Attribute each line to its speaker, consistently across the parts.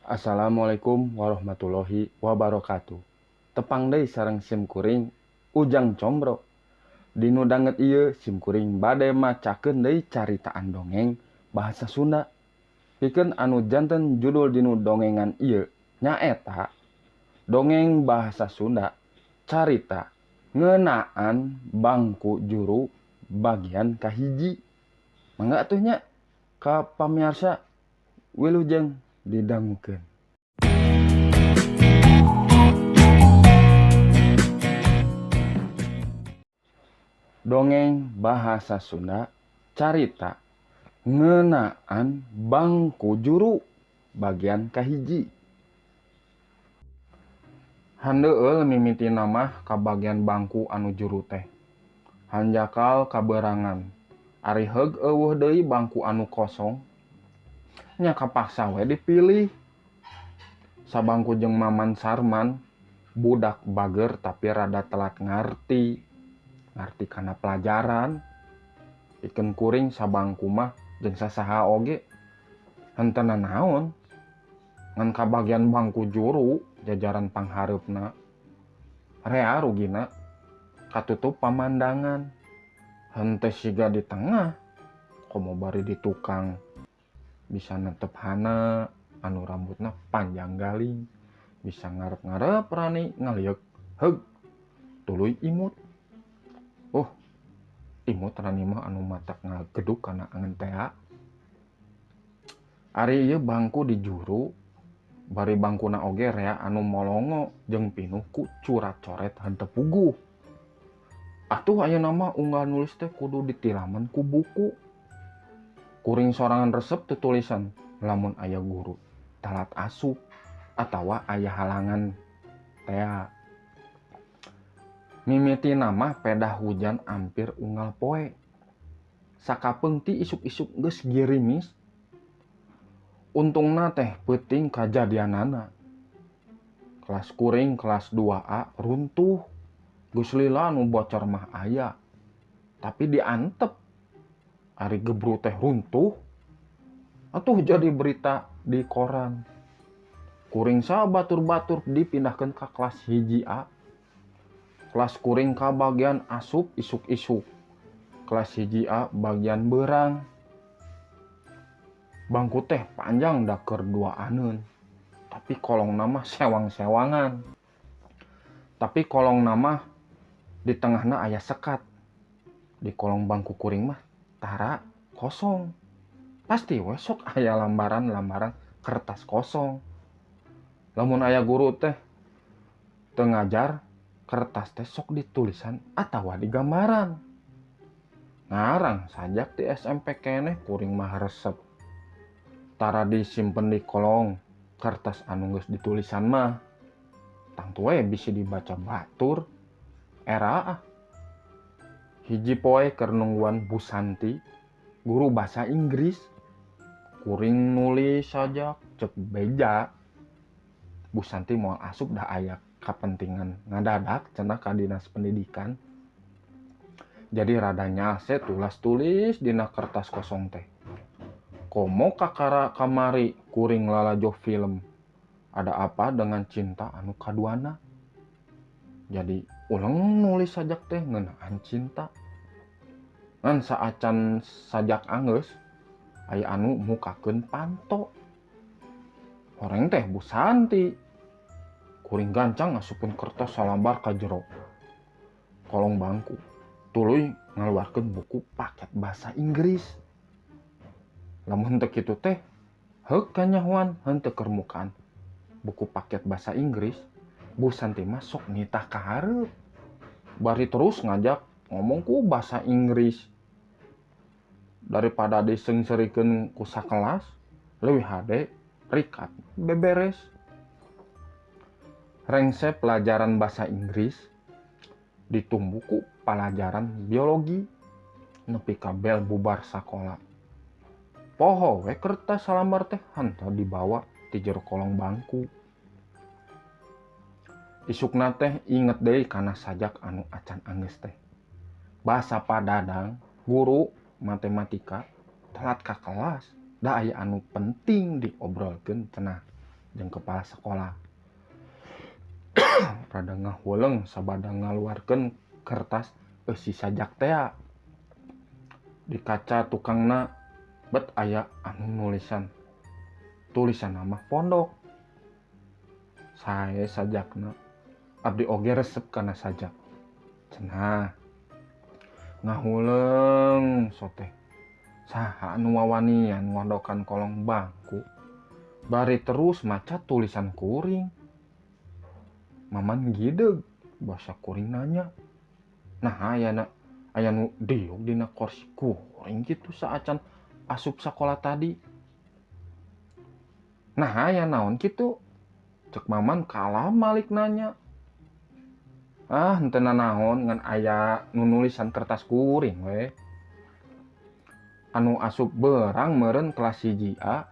Speaker 1: Assalamualaikum warahmatullahi wabarakatuh. Tepang deui sareng sim kuring Ujang Combro. Dinu danget ieu sim kuring bade macakeun deui caritaan dongeng bahasa Sunda. Pikeun anu janten judul dinu dongengan ieu nyaeta dongeng bahasa Sunda carita ngeunaan bangku juru bagian kahiji. Mangga atuh nya ka pamiarsa wilujeng didangukeun. Dongeng bahasa Sunda carita ngeunaan bangku juru bagian kahiji. Handeueul mimitina mah ka bagian bangku anu juru teh. Hanjakal kaberangan. Ari heug eueuh deui bangku anu kosong, nya kapaksa we dipilih. Sabangku jeung Maman Sarman budak bager tapi rada telat ngarti kana pelajaran. Pikeun kuring sabangku mah jeung sasaha oge henteu nanaon. Ngan ka bagian bangku juru jajaran panghareupna rea rugina katutup pamandangan. Henteu siga di tengah komo bari di tukang bisa netep hana anu rambutna panjang galing, bisa ngarep-ngarep rani ngaliuk heug tuluy imut. Imut rani mah anu matak ngageduk kana angen tea. Ari ieu bangku di juru bari bangkuna oge rea anu molongo jeung pinuh ku curat-coret henteu puguh. Atuh ayeuna mah unggal nulis teh kudu ditilaman ku buku. Kuring sorangan resep teu tulisan lamun aya guru talat asup atawa aya halangan tea. Mimitina mah pedah hujan ampir unggal poe. Sakapeung ti isuk-isuk geus girimis. Untungna teh peuting kajadianana. Kelas kuring kelas 2A runtuh. Geus lila nu bocor mah aya. Tapi diantep. Ari gebru teh runtuh. Atuh jadi berita di koran. Kuring sabatur-batur dipindahkeun ka kelas 1A. Kelas kuring ka bagian asup isuk-isuk. Kelas 1A bagian beurang. Bangku teh panjang da keur 2 tapi kolongna mah sewang-sewangan. Tapi kolongna mah di tengahna aya sekat. Di kolong bangku kuring mah tara kosong. Pasti we sok aya lambaran-lambaran kertas kosong. Lamun aya guru teh teu ngajar, kertas teh sok ditulisan atawa digambaran. Ngarang sajak di SMP keneh kuring mah resep. Tara disimpen di kolong kertas anu geus ditulisan mah. Tangtu we bisi dibaca batur. Era hiji poe keur nungguan Bu Santi, guru bahasa Inggris. Kuring nulis sajak cek beja. Bu Santi moal asup dah aya kapentingan ngadadak cenah ka dinas pendidikan. Jadi rada nyase tulas tulis dina kertas kosong teh. Komo kakara kamari kuring lalajo film. Ada apa dengan cinta anu kaduana? Jadi ulang nulis sajak teh ngeunaan cinta. Ngan saacan sajak anggeus aya anu mukakeun panto. Horeng teh Bu Santi. Kuring gancang ngasupkeun kertas salambar ka jero kolong bangku. Tuluy ngaluarkeun buku paket bahasa Inggris. Lamun teu kitu teh heug kanyahoan henteu keur mukaan buku paket bahasa Inggris. Bu Santi mah sok nitah ka hareup. Bari terus ngajak ngomong ku bahasa Inggris. Daripada disengseureikeun ku sakelas, leuwih hade rikat beberes. Rengse pelajaran bahasa Inggris ditumbu ku pelajaran biologi nepi ka bel bubar sakola. Poho we kertas salambar teh henteu dibawa ti jero kolong bangku. Isukna teh inget deui kana sajak anu acan anggeus teh. Bahasa Padadang, guru matematika telat ka kelas. Da aya anu penting diobrolkeun cenah. jeung kepala sekolah. Rada ngahuleung sabada ngaluarkeun kertas si sajak teh. Di kaca tukangna bet aya anu tulisan nama pondok. Sae sajakna abdi oge resep kana sajak. Cenah ngahuleung soteh. Saha anu wawanian ngondokan kolong bangku. Bari terus maca tulisan kuring. Maman gideg basa kuring nanya. Nah aya nu diuk dina kursi kuring kitu saacan asup sakola tadi. Nah aya naon kitu? Cek maman kalah malik nanya. Henteu naon ngan aya nu nulisan kertas kuring we. Anu asup beurang meureun kelas 1A.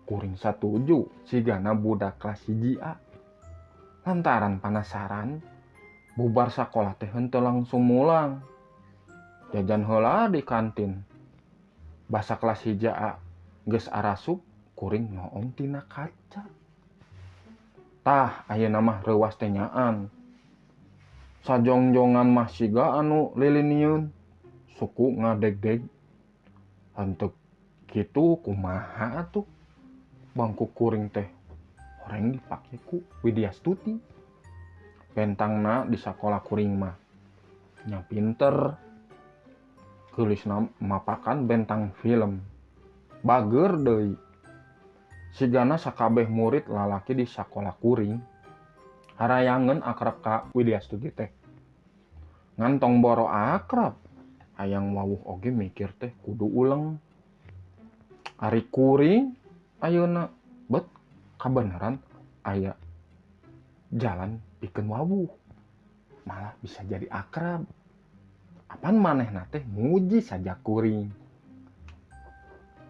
Speaker 1: Kuring satuju sigana budak kelas 1A. Lantaran penasaran, bubar sakola teh henteu langsung mulang. Jajan heula di kantin. Basa kelas 1A geus arasup kuring noong tina kaca. Tah ayeuna mah reuwas teh nyaan. Sajongjongan mah siga anu lilinieun. Suku ngadeg-deg. Henteu kitu kumaha atuh? Bangku kuring teh horeng dipake ku Widyastuti. Bentangna di sakola kuring mah nya pinter. Geulisna mapakan bentang film. Bager deui. Sigana sakabeh murid lalaki di sakola kuring harayangeun akrab ka Widyastuti teh. Ngantong boro akrab, hayang wawuh oge mikir teh kudu uleng. Ari kuring ayeuna bet kabeneran aya jalan pikeun wawuh. Malah bisa jadi akrab. Apan manehna teh muji sajak kuring.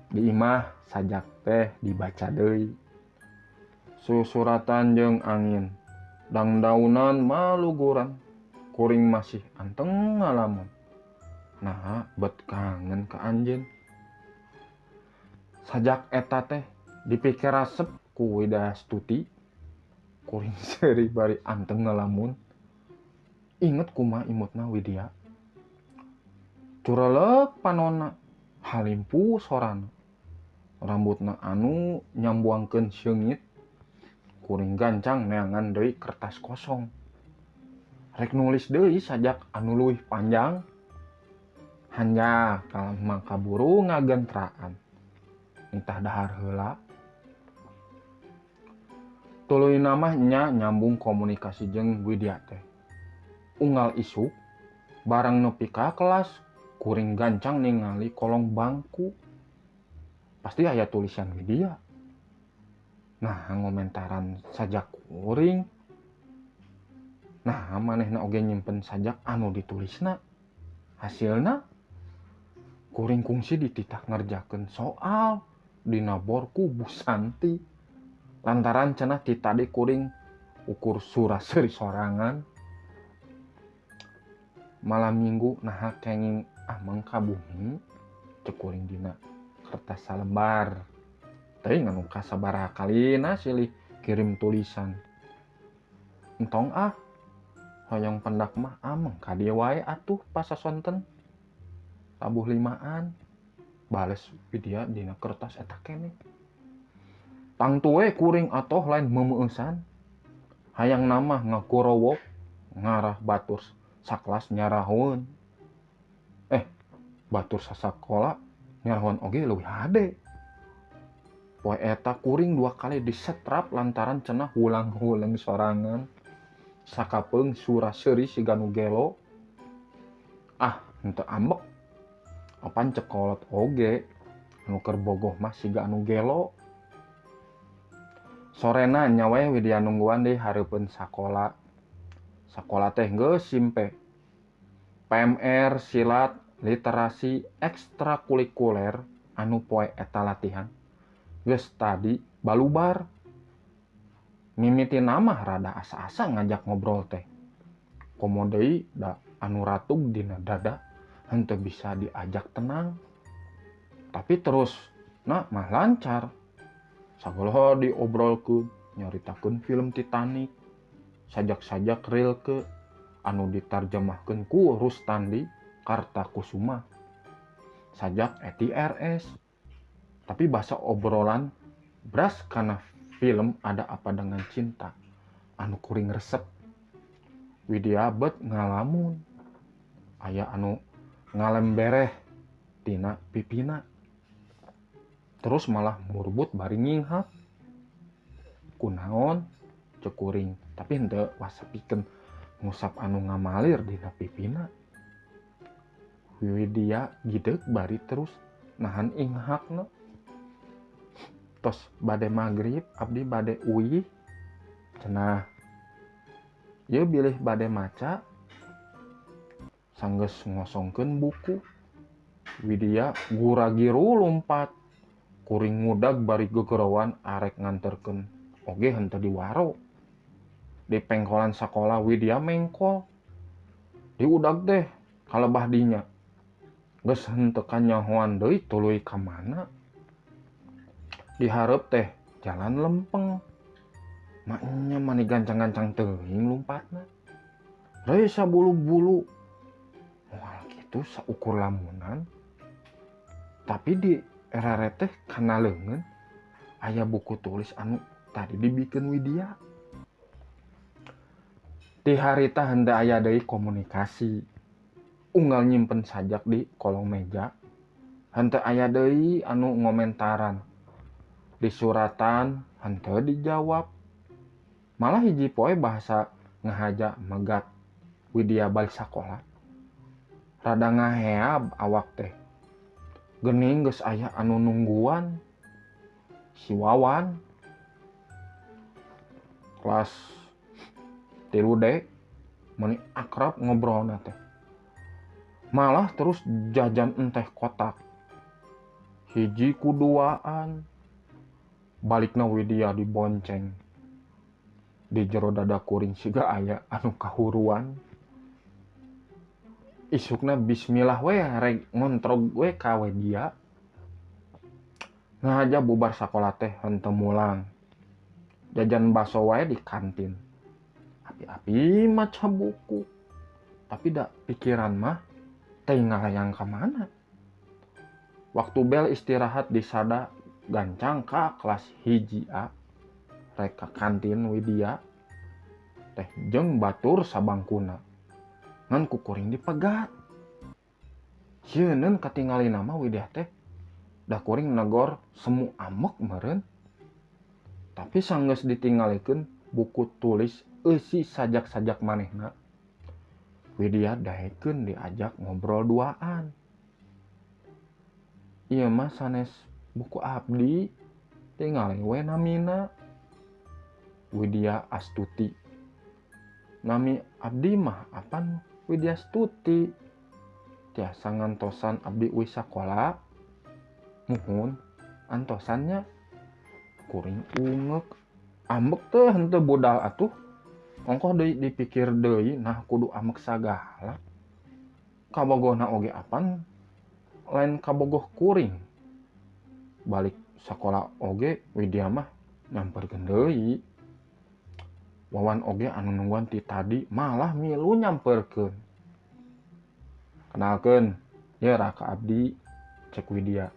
Speaker 1: Di imah sajak teh dibaca deui. Susuratan jeung angin, dangdaunan maluguran, kuring masih anteng ngalamun. Nah, bet kangen ka anjeun. Sajak eta teh dipikir resep ku Widyastuti. Kuring seuri bari anteng ngalamun. Inget kumaha imutna Widya. Cureleg panonna, halimpu sorana. Rambutna anu nyambuangkeun seungit. Kuring gancang neangan deui kertas kosong. Rek nulis deui sajak anu leuwih panjang. Hanya kalah kaburu ngagentraan. Nitah dahar heula. Tuluy mah nya nyambung komunikasi jeung Widya teh. Unggal isuk barang nepi ka kelas, kuring gancang ningali kolong bangku. Pasti aya tulisan Widya. Nah, ngomentaran sajak kuring. Nah, manehna oge nyimpen sajak anu ditulisna. Hasilna kuring kungsi dititah ngerjakeun soal dina borku Bu Santi. Lantaran cenah ti tadi kuring ukur sura-seuri sorangan. Malam minggu naha kenging mangka bumi cek kuring dina kertas salembar. Teuing anu kasabaraha kalina silih kirim tulisan. Entong hoyong pendak mah ameng ka dieu wae atuh pasasonten. Tabuh 5an. Bales Widya dina kertas eta keneh. Tang tuwe kuring atoh lain meumeusan. Hayang namah ngakurowok ngarah batur saklas nyarahoun. Batur sasakola nyarahoun oge leuwih hade. Poe eta kuring 2 kali disetrap lantaran cenah ulang-ulang sorangan. Sakapeung sura-seuri siga nu gelo. Henteu ambek. Apan cekolot oge anu keur bogoh mah siga anu gelo. Sorena nya wae Widya nungguan deui hareupeun sakola. Sakola teh geus simpe. PMR, silat, literasi, ekstrakurikuler anu poe eta latihan. Geus tadi balubar. Mimitina mah rada asa-asa ngajak ngobrol teh. Komo deui da anu ratug dina dada henteu bisa diajak tenang. Tapi terus mah lancar. Sagala diobrolkeun, nyaritakeun film Titanic, sajak-sajak Rilke anu ditarjemahkeun ku Rustandi Kartakusuma, sajak Eti RS. Tapi bahasa obrolan beras kana film Ada Apa Dengan Cinta anu kuring resep. Widya bet ngalamun aya anu ngalembereh tina pipina, terus malah murbut bari nginghak. Kunaon cek kuring, tapi henteu wasapikeun ngusap anu ngamalir dina pipina. Widya gideg bari terus nahan inghakna. Tos bade magrib abdi bade uyih cenah ieu bilih bade maca. Sanggeus ngosongkeun buku, Widya gura-giru lompat. Kuring ngudag bari gegerowan arek nganterkeun oge henteu di waro. Di pengkolan sakola Widya mengkol. Diudag teh kalebah dinya. Geus henteu kanyahoan deui tuluy ka mana. Dihareup teh jalan lempeng. Maknya mani gancang-gancang teuing lompatna. Reu sabulu-bulu. Moal kitu saukur lamunan. Tapi di erere teh kana leungeun aya buku tulis anu tadi dibikeun Widya. Di harita henteu aya deui komunikasi. Unggal nyimpen sajak di kolong meja. Henteu aya deui anu ngomentaran. Di suratan henteu dijawab. Malah hiji poe bahasa ngahaja megat Widya balik sakola. Rada ngaheab awak teh. Geuning geus aya anu nungguan. Si Wawan. Kelas 3D meni akrab ngobrolna teh. Malah terus jajan enteh kotak. Hiji kuduaan. Balikna Widya dibonceng. Di jero dada kuring siga aya anu kahuruan. Isukna bismillah we rek ngontrog we ka Widya. Ngahaja bubar sakola teh henteu mulang. Jajan baso wae di kantin. Api-api maca buku. Tapi da pikiran mah teu ngalayang ka mana. Waktu bel istirahat di sada gancang ka kelas 1A. Rek ka kantin Widya. Teh jeung batur sabangkuna. Ngan ku kuring dipegat. Sieun katingali nama Widya teh. Da kuring negor semu amek meureun. Tapi sanggeus ditinggalikeun buku tulis eusi sajak-sajak manehna. Widya daekeun diajak ngobrol duaan. Ieu mah sanes buku abdi, tinggal we namina. Widya Astuti. Nami abdi mah apan Widya Astuti. Tiasa ngantosan abdi uih sakola. Muhun antosannya kuring ungek. Ambek teh henteu budal atuh. Ongkoh deui dipikir deui nah kudu amek sagala. Kabogohna oge apan lain kabogoh kuring. Balik sakola oge Widya mah nyamperkeun deui. Wawan oge anu nungguan ti tadi malah milu nyamperkeun. Kenalkeun, ye Raka abdi, cek Widya.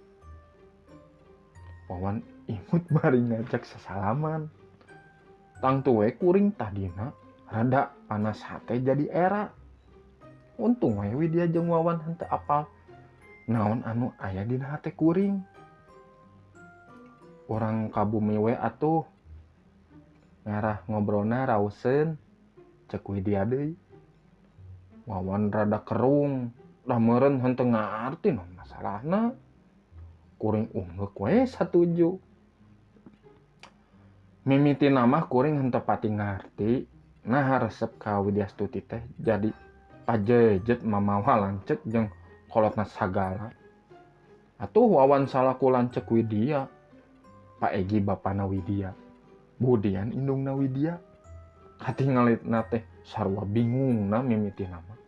Speaker 1: Wawan imut bari ngajak sasalaman. Tangtu we kuring tadina rada panas hate jadi era. Untung we Widya jeung Wawan henteu apal naon anu aya dina hate kuring. Urang kabumi we atuh. Ngarah ngobrolna rauseun, cek Widya deui. Wawan rada kerung, dah meureun henteu ngarti naon masalahna. Kuring unggeuk we satuju. Mimiti nama kuring henteu pati ngarti. Nah resep ka Widya Astuti teh jadi pajejet mamawa lanceuk jeung kolotna sagala. Atuh Wawan salaku lanceuk Widya. Pak Egi bapana Widya. Budian indungna Widya. Katinggalina teh sarua bingungna mimiti nama.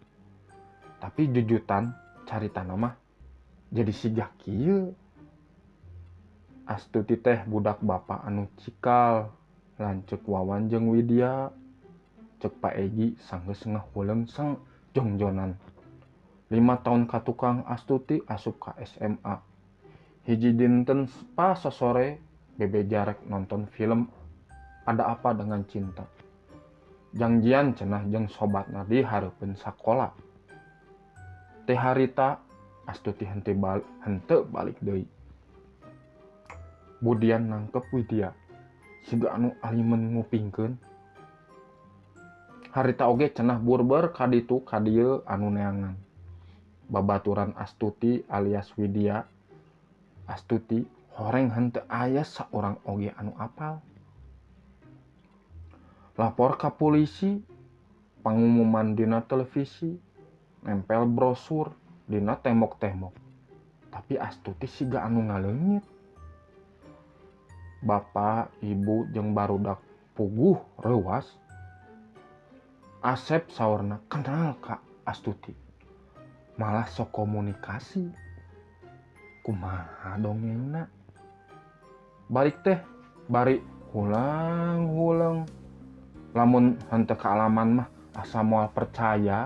Speaker 1: Tapi jujutan carita nama jadi sigah kieu. Astuti teh budak bapa anu cikal, lanceuk Wawan jeung Widya. Cek Pak Egi sanggeus ngahuleung sang jongjonan. 5 tahun ka tukang Astuti asup ka SMA. Hiji dinten pas sore bebejarek nonton film Ada Apa Dengan Cinta. Janjian cenah jeung sobatna di hareupeun sakola. Teh harita Astuti henteu balik deui. Budian nangkep Widya, siga anu alimen ngupingkeun. Harita oge cenah burber ka ditu ka dieu anu neangan. Babaturan Astuti alias Widya. Astuti horeng henteu aya saurang oge anu apal. Lapor ka polisi, pangumuman dina televisi, nempel brosur dina tembok-tembok. Tapi Astuti siga anu ngaleungit. Bapak, ibu, jeung barudak puguh reuwas. Asep saurna kenal ka Astuti. Malah sok komunikasi. Kumaha dongengna? Balik teh, bari hulang. Lamun henteu kaalaman mah asa moal percaya.